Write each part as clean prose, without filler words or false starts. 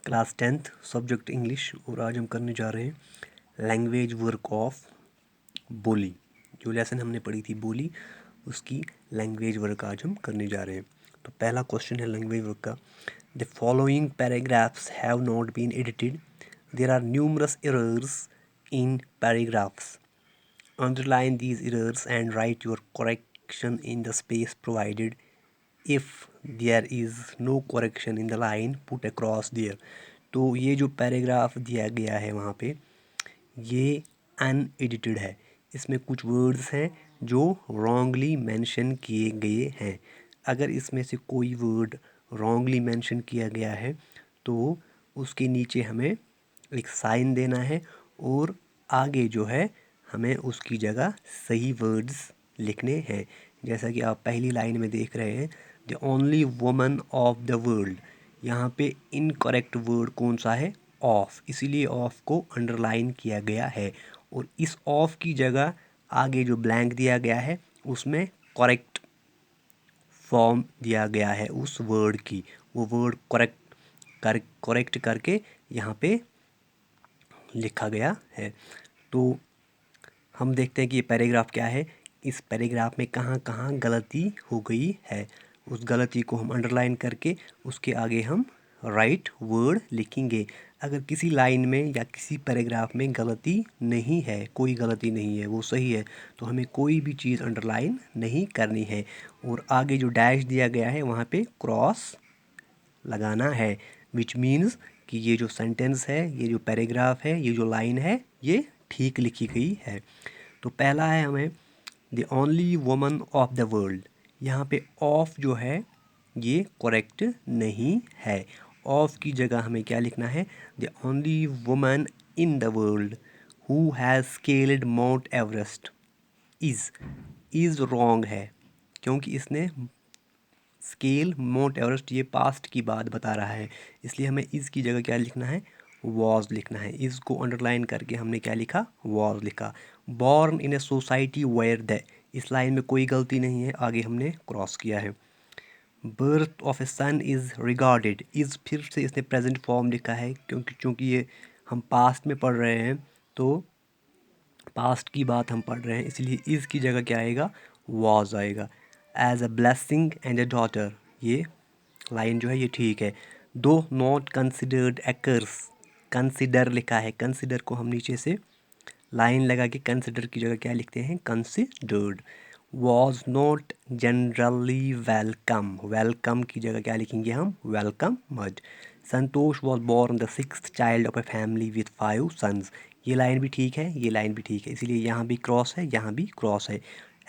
Class 10th subject English. और आज हम करने जा रहे हैं लैंग्वेज वर्क ऑफ बोली। जो लेसन हमने पढ़ी थी बोली, उसकी लैंग्वेज वर्क आज हम करने जा रहे हैं। तो पहला क्वेश्चन है लैंग्वेज वर्क का। The following paragraphs have not been edited, there are numerous errors in paragraphs, underline these errors and write your correction in the space provided. If there is no correction in the line, put a cross there. तो ये जो paragraph दिया गया है वहाँ पे, ये unedited है। इसमें कुछ वर्ड्स हैं जो रॉन्गली मेंशन किए गए हैं। अगर इसमें से कोई वर्ड रॉन्गली मेंशन किया गया है तो उसके नीचे हमें एक साइन देना है और आगे जो है हमें उसकी जगह सही वर्ड्स लिखने हैं। जैसा कि आप पहली लाइन में देख रहे हैं, the only woman of the world. यहाँ पे इनकरेक्ट वर्ड कौन सा है? ऑफ, इसीलिए ऑफ को अंडरलाइन किया गया है। और इस ऑफ की जगह आगे जो ब्लैंक दिया गया है उसमें करेक्ट फॉर्म दिया गया है उस वर्ड की। वो वर्ड करेक्ट करके यहाँ पे लिखा गया है। तो हम देखते हैं कि ये पैराग्राफ क्या है। इस पैराग्राफ में कहाँ कहाँ गलती हो गई है, उस गलती को हम अंडरलाइन करके उसके आगे हम राइट वर्ड लिखेंगे। अगर किसी लाइन में या किसी पैराग्राफ में गलती नहीं है, कोई गलती नहीं है, वो सही है, तो हमें कोई भी चीज़ अंडरलाइन नहीं करनी है। और आगे जो डैश दिया गया है वहाँ पे क्रॉस लगाना है, विच मीन्स कि ये जो सेंटेंस है, ये जो पैराग्राफ है, ये जो लाइन है, ये ठीक लिखी गई है। तो पहला है हमें the only woman of the world. यहाँ पे ऑफ जो है ये करेक्ट नहीं है। ऑफ की जगह हमें क्या लिखना है? The only woman in the world who has scaled mount Everest is wrong है, क्योंकि इसने स्केल माउंट एवरेस्ट ये पास्ट की बात बता रहा है, इसलिए हमें इस की जगह क्या लिखना है? वॉज लिखना है। इसको अंडरलाइन करके हमने क्या लिखा? वॉज लिखा। Born in a society where the, इस लाइन में कोई गलती नहीं है, आगे हमने क्रॉस किया है। Birth of a son is regarded, is फिर से इसने प्रेजेंट फॉर्म लिखा है, क्योंकि चूँकि ये हम पास्ट में पढ़ रहे हैं तो पास्ट की बात हम पढ़ रहे हैं, इसलिए इस की जगह क्या आएगा? वॉज आएगा। As a blessing and a daughter, ये लाइन जो है ये ठीक है। दो नॉट कंसिडर्ड एकर्स, कंसिडर लिखा है, कंसिडर को हम नीचे से लाइन लगा के कंसिडर की जगह क्या लिखते हैं? Considered. Was not generally welcome, welcome की जगह क्या लिखेंगे हम? Welcomed. Santosh was born the sixth child of a family with 5 sons, ये लाइन भी ठीक है, ये लाइन भी ठीक है, इसीलिए यहाँ भी क्रॉस है, यहाँ भी क्रॉस है।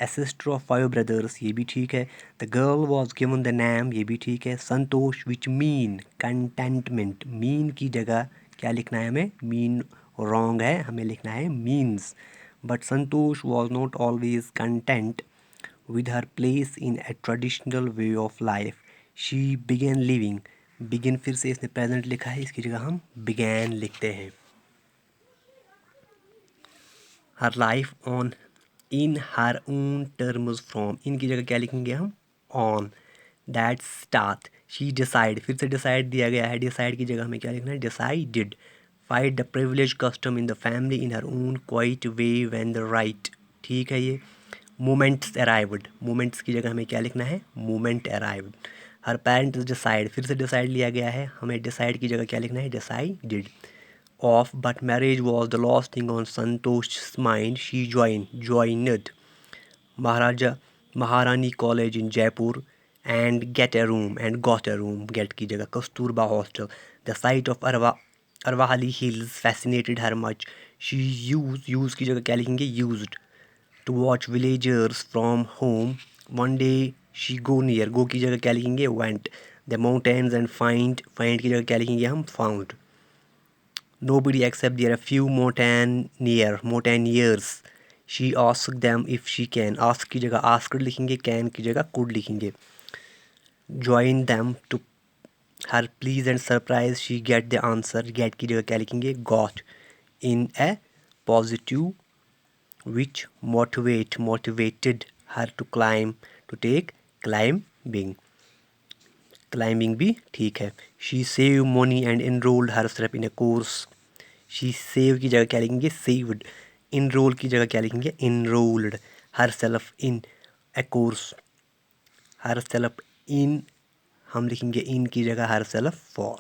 ए सिस्टर ऑफ 5 ब्रदर्स, ये भी ठीक है। The girl was given the name, ये भी ठीक है। संतोष विच मीन कंटेंटमेंट, मीन की जगह क्या लिखना है हमें? मीन रॉन्ग है, हमें लिखना है means. But Santosh was not always content with her place in a traditional way of life. She began living, begin फिर से इसने प्रेजेंट लिखा है, इसकी जगह हम began लिखते हैं। her life on in her own terms from, इनकी जगह क्या लिखेंगे हम? on that start she decide, फिर से decide दिया गया है, decide की जगह हमें क्या लिखना है? decided. fight the privileged custom in the family in her own quiet way when the right, ठीक है ये। moments arrived, moments की जगह हमें क्या लिखना है? moment arrived. her parents decide, फिर से decide लिया गया है, हमें decide की जगह क्या लिखना है? decided. Of but marriage was the last thing on Santosh's mind, she joined Maharaja Maharani College in Jaipur and got a room, get की जगह Kasturba hostel. The sight of Arvahali hills fascinated her much. She use की जगह क्या लिखेंगे? used to watch villagers from home. One day she go की जगह क्या लिखेंगे? went the mountains and find की जगह क्या लिखेंगे हम? found. Nobody except there are few mountaineers. She asked them if she can. Ask की जगह asked लिखेंगे, can की जगह could लिखेंगे. Join them to her please and surprise. She get the answer. Get की जगह क्या लिखेंगे? got. In a positive which motivated her to climb, to take climbing. Climbing भी ठीक है। She save money and enrolled her self in A course. She save की जगह क्या लिखेंगे? सेव्ड। इनरोल की जगह क्या लिखेंगे? Enrolled. Her self in A course. Her self in हम लिखेंगे इन की जगह हर सेल्फ फॉर।